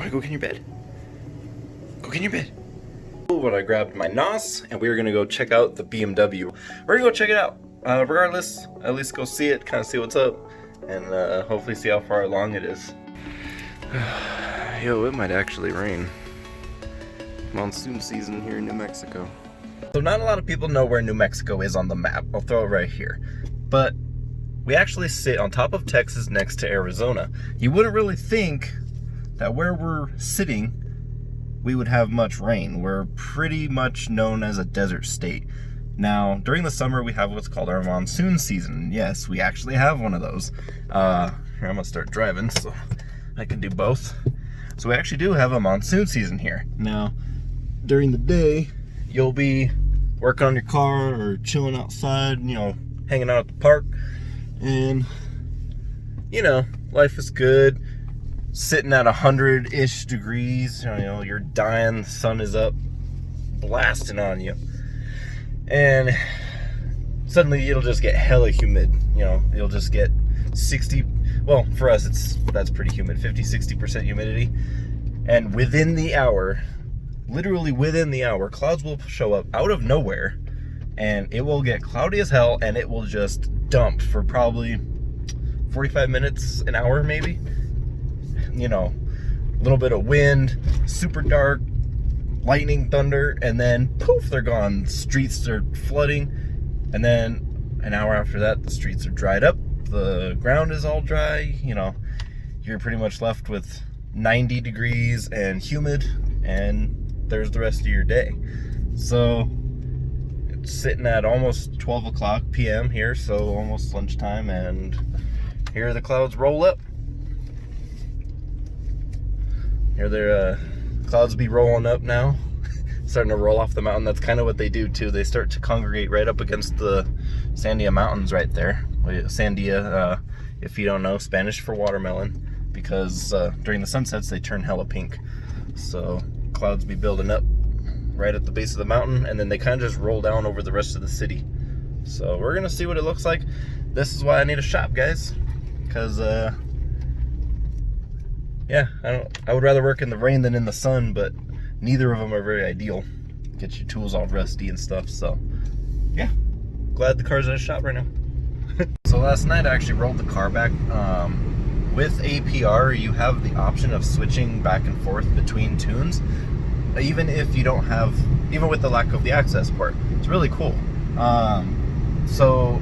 wanna go get in your bed? Go get in your bed. But I grabbed my NOS and we were gonna go check out the BMW. We're gonna go check it out. Regardless, at least go see it, kind of see what's up, and hopefully see how far along it is. Yo, it might actually rain. Monsoon season here in New Mexico. So not a lot of people know where New Mexico is on the map. I'll throw it right here. But we actually sit on top of Texas next to Arizona. You wouldn't really think that where we're sitting, we would have much rain. We're pretty much known as a desert state. Now, during the summer, we have what's called our monsoon season. Yes, we actually have one of those. Here, I'm gonna start driving so I can do both. So we actually do have a monsoon season here. Now, during the day, you'll be working on your car or chilling outside, you know, hanging out at the park. And, you know, life is good. Sitting at 100-ish degrees, you know, you're dying, the sun is up, blasting on you. And suddenly it'll just get hella humid, you know, it'll just get 60, well, for us, that's pretty humid, 50-60% humidity. And within the hour, literally within the hour, clouds will show up out of nowhere, and it will get cloudy as hell, and it will just dump for probably 45 minutes, an hour maybe. You know, a little bit of wind, super dark, lightning, thunder, and then poof, they're gone. Streets are flooding, and then an hour after that, the streets are dried up, the ground is all dry, you know, you're pretty much left with 90 degrees and humid, and there's the rest of your day. So it's sitting at almost 12 o'clock p.m. here, so almost lunchtime, and here the clouds roll up. Here their clouds be rolling up now, starting to roll off the mountain. That's kind of what they do too. They start to congregate right up against the Sandia Mountains right there. Sandia, if you don't know, Spanish for watermelon, because during the sunsets they turn hella pink. So clouds be building up right at the base of the mountain, and then they kind of just roll down over the rest of the city. So we're gonna see what it looks like. This is why I need a shop, guys, because yeah, I would rather work in the rain than in the sun, but neither of them are very ideal. Get your tools all rusty and stuff, so yeah. Glad the car's at a shop right now. So last night I actually rolled the car back. With APR, you have the option of switching back and forth between tunes, even if you don't have, even with the lack of the access port. It's really cool. So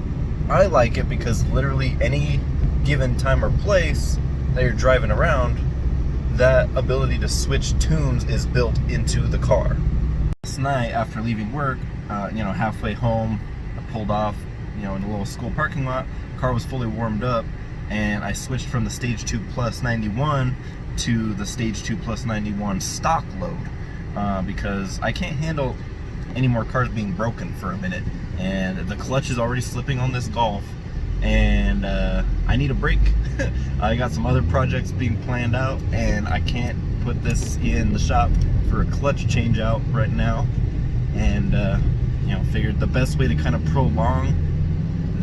I like it because literally any given time or place that you're driving around, that ability to switch tunes is built into the car. Last night after leaving work, you know, halfway home, I pulled off, you know, in a little school parking lot. Car was fully warmed up, and I switched from the Stage 2 Plus 91 to the Stage 2 Plus 91 stock load, because I can't handle any more cars being broken for a minute, and the clutch is already slipping on this Golf, and I need a break. I got some other projects being planned out, and I can't put this in the shop for a clutch change out right now, and you know, figured the best way to kind of prolong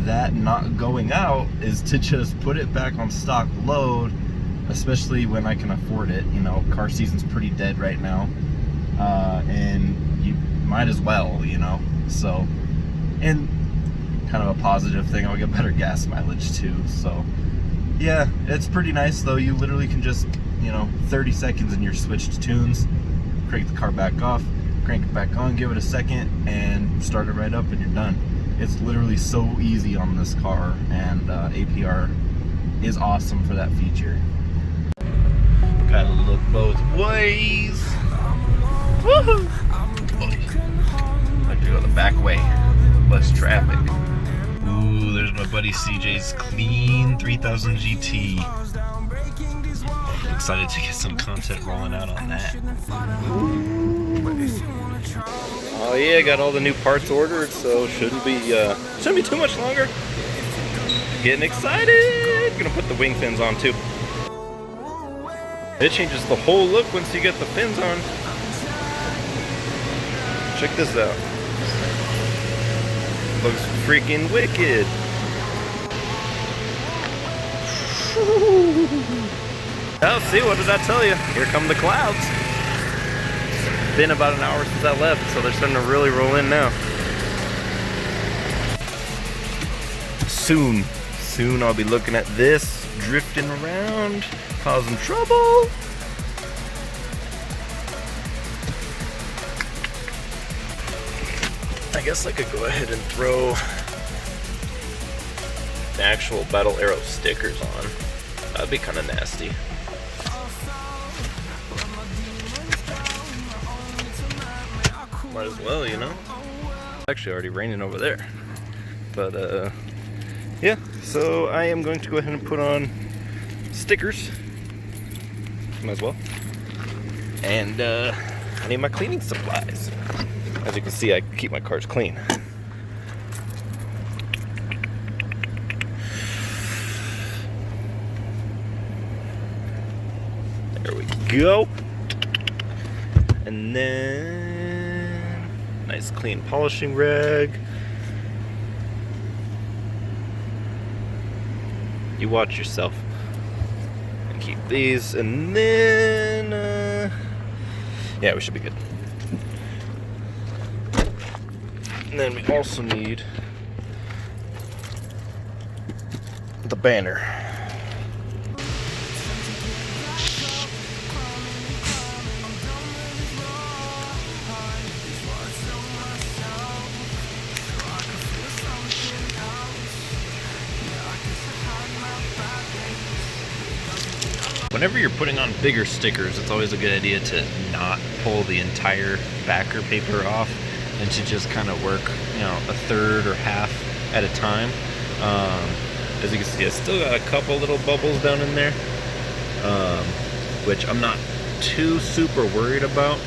that not going out is to just put it back on stock load, especially when I can afford it. You know, car season's pretty dead right now, and you might as well, you know. So, and kind of a positive thing, I'll get better gas mileage too. So yeah, it's pretty nice though. You literally can just, you know, 30 seconds and you're switched tunes, crank the car back off, crank it back on, give it a second, and start it right up, and you're done. It's literally so easy on this car, and APR is awesome for that feature. Gotta look both ways. Woohoo! I like to go the back way, less traffic. Ooh, there's my buddy CJ's clean 3000 GT. Excited to get some content rolling out on that. Oh yeah, got all the new parts ordered, so shouldn't be too much longer. Getting excited! Gonna put the wing fins on too. It changes the whole look once you get the fins on. Check this out. Looks freaking wicked. Oh, see, what does that tell you? Here come the clouds. It's been about an hour since I left, so they're starting to really roll in now. Soon I'll be looking at this, drifting around, causing trouble. I guess I could go ahead and throw the actual battleaero stickers on. That'd be kind of nasty. Might as well, you know? It's actually already raining over there. But, yeah, so I am going to go ahead and put on stickers. Might as well. And, I need my cleaning supplies. As you can see, I keep my cars clean. There we go. And then nice clean polishing rag. You watch yourself. And keep these, and then yeah, we should be good. And then we also need the banner. Whenever you're putting on bigger stickers, it's always a good idea to not pull the entire backer paper off and to just kind of work, you know, a third or half at a time. As you can see, I still got a couple little bubbles down in there, which I'm not too super worried about.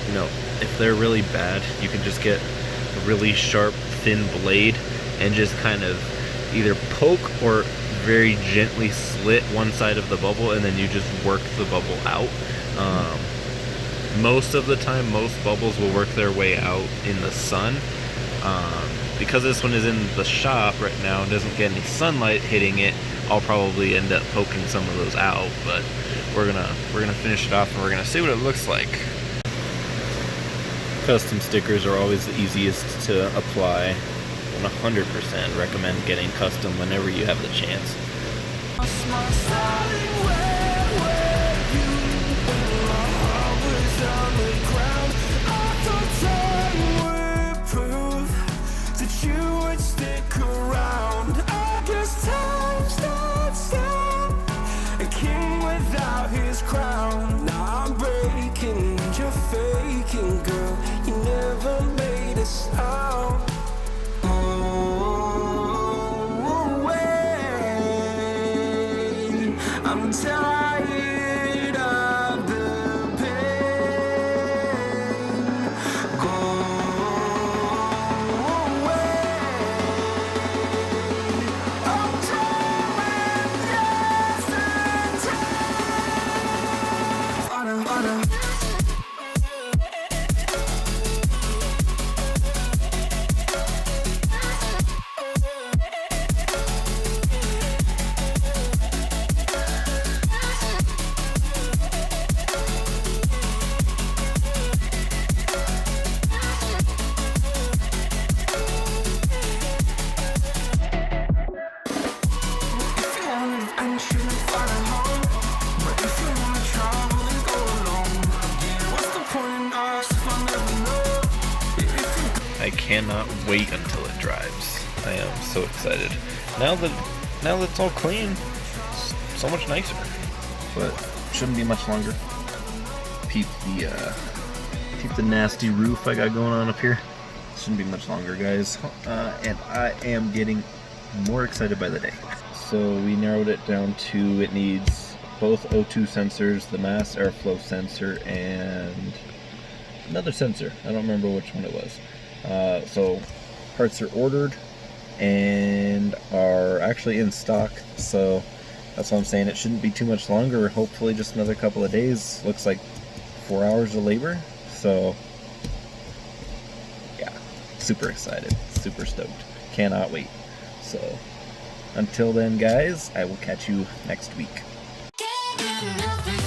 You know, if they're really bad, you can just get a really sharp, thin blade and just kind of either poke or very gently slit one side of the bubble, and then you just work the bubble out. Most of the time, most bubbles will work their way out in the sun. Because this one is in the shop right now and doesn't get any sunlight hitting it, I'll probably end up poking some of those out, but we're gonna finish it off and we're gonna see what it looks like. Custom stickers are always the easiest to apply. 100% recommend getting custom whenever you have the chance. I'm tired of the pain. Go away. I'm tired of yesterday. I cannot wait until it drives. I am so excited. Now that it's all clean, it's so much nicer. But shouldn't be much longer. Peep the nasty roof I got going on up here. Shouldn't be much longer, guys. And I am getting more excited by the day. So we narrowed it down to it needs both O2 sensors, the mass airflow sensor, and another sensor. I don't remember which one it was. So parts are ordered and are actually in stock, so that's what I'm saying. It shouldn't be too much longer, hopefully just another couple of days. Looks like 4 hours of labor, so yeah, super excited, super stoked, cannot wait. So until then, guys, I will catch you next week. nothing.